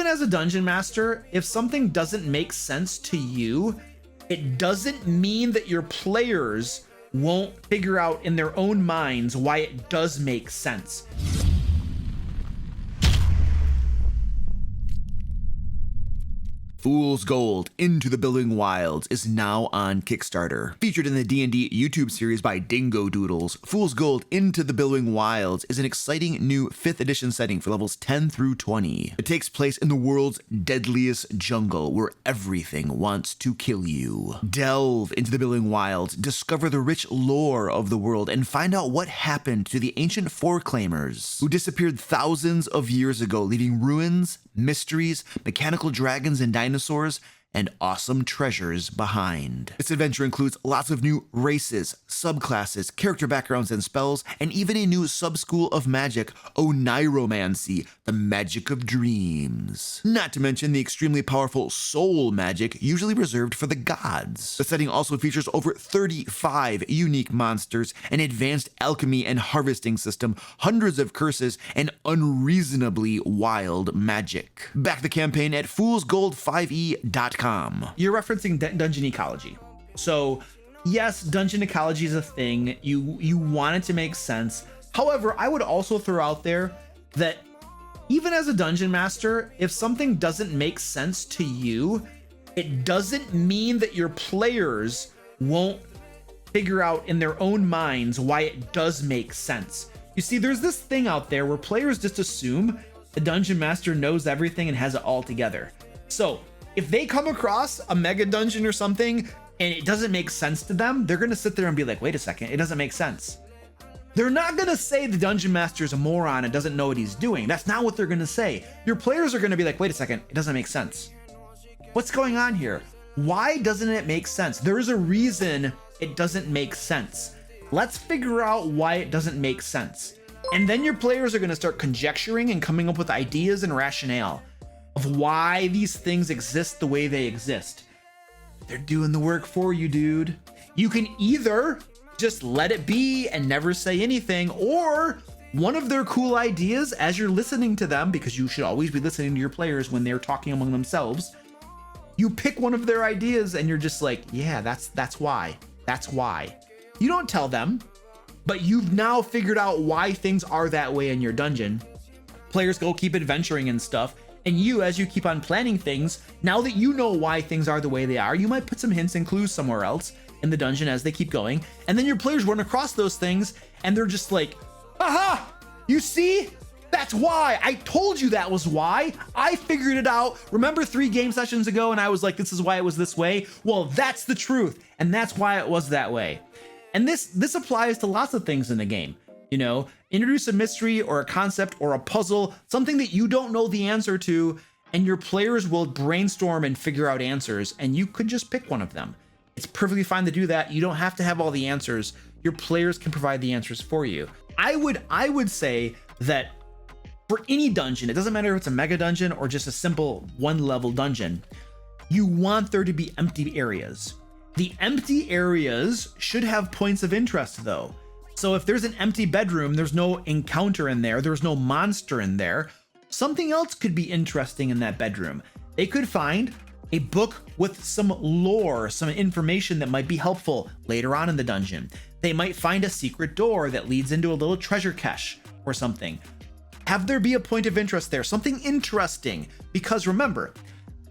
even as a dungeon master, if something doesn't make sense to you, it doesn't mean that your players won't figure out in their own minds why it does make sense. Fool's Gold Into the Billowing Wilds is now on Kickstarter. Featured in the D&D YouTube series by Dingo Doodles, Fool's Gold Into the Billowing Wilds is an exciting new 5th edition setting for levels 10 through 20. It takes place in the world's deadliest jungle where everything wants to kill you. Delve into the Billowing Wilds, discover the rich lore of the world, and find out what happened to the ancient foreclaimers who disappeared thousands of years ago, leaving ruins, mysteries, mechanical dragons and dinosaurs, and awesome treasures behind. This adventure includes lots of new races, subclasses, character backgrounds and spells, and even a new sub-school of magic, oniromancy, the magic of dreams. Not to mention the extremely powerful soul magic usually reserved for the gods. The setting also features over 35 unique monsters, an advanced alchemy and harvesting system, hundreds of curses, and unreasonably wild magic. Back the campaign at foolsgold5e.com. You're referencing dungeon ecology. So yes, dungeon ecology is a thing. You want it to make sense. However, I would also throw out there that even as a dungeon master, if something doesn't make sense to you, it doesn't mean that your players won't figure out in their own minds why it does make sense. You see, there's this thing out there where players just assume the dungeon master knows everything and has it all together. So if they come across a mega dungeon or something and it doesn't make sense to them, they're gonna sit there and be like, wait a second, it doesn't make sense. They're not gonna say the dungeon master is a moron and doesn't know what he's doing. That's not what they're gonna say. Your players are gonna be like, wait a second, it doesn't make sense. What's going on here? Why doesn't it make sense? There is a reason it doesn't make sense. Let's figure out why it doesn't make sense. And then your players are gonna start conjecturing and coming up with ideas and rationale of why these things exist the way they exist. They're doing the work for you, dude. You can either just let it be and never say anything, or one of their cool ideas as you're listening to them, because you should always be listening to your players when they're talking among themselves, you pick one of their ideas and you're just like, yeah, that's why. That's why. You don't tell them, but you've now figured out why things are that way in your dungeon. Players go keep adventuring and stuff. And you, as you keep on planning things, now that you know why things are the way they are, you might put some hints and clues somewhere else in the dungeon as they keep going. And then your players run across those things and they're just like, aha, you see? That's why. I told you that was why. I figured it out. Remember 3 game sessions ago and I was like, this is why it was this way? Well, that's the truth. And that's why it was that way. And this applies to lots of things in the game. You know, introduce a mystery or a concept or a puzzle, something that you don't know the answer to, and your players will brainstorm and figure out answers, and you could just pick one of them. It's perfectly fine to do that. You don't have to have all the answers. Your players can provide the answers for you. I would say that for any dungeon, it doesn't matter if it's a mega dungeon or just a simple 1-level dungeon, you want there to be empty areas. The empty areas should have points of interest though. So if there's an empty bedroom, there's no encounter in there, there's no monster in there, something else could be interesting in that bedroom. They could find a book with some lore, some information that might be helpful later on in the dungeon. They might find a secret door that leads into a little treasure cache or something. Have there be a point of interest there, something interesting, because remember,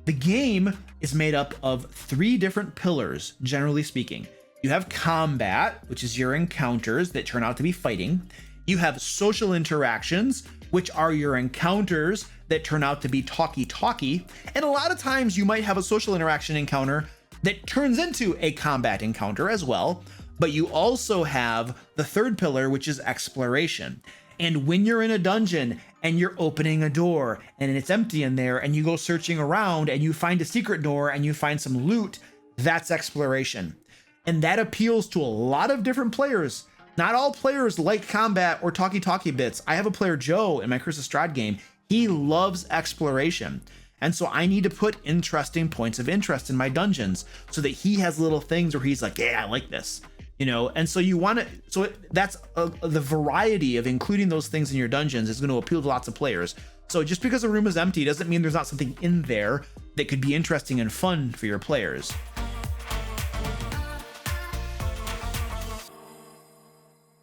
the game is made up of 3 different pillars, generally speaking. You have combat, which is your encounters that turn out to be fighting. You have social interactions, which are your encounters that turn out to be talky. And a lot of times you might have a social interaction encounter that turns into a combat encounter as well. But you also have the 3rd pillar, which is exploration. And when you're in a dungeon and you're opening a door and it's empty in there and you go searching around and you find a secret door and you find some loot, that's exploration. And that appeals to a lot of different players. Not all players like combat or talky bits. I have a player, Joe, in my Curse of Strahd game. He loves exploration. And so I need to put interesting points of interest in my dungeons so that he has little things where he's like, yeah, I like this. You know, and so you want to, that's the variety of including those things in your dungeons is going to appeal to lots of players. So just because a room is empty doesn't mean there's not something in there that could be interesting and fun for your players.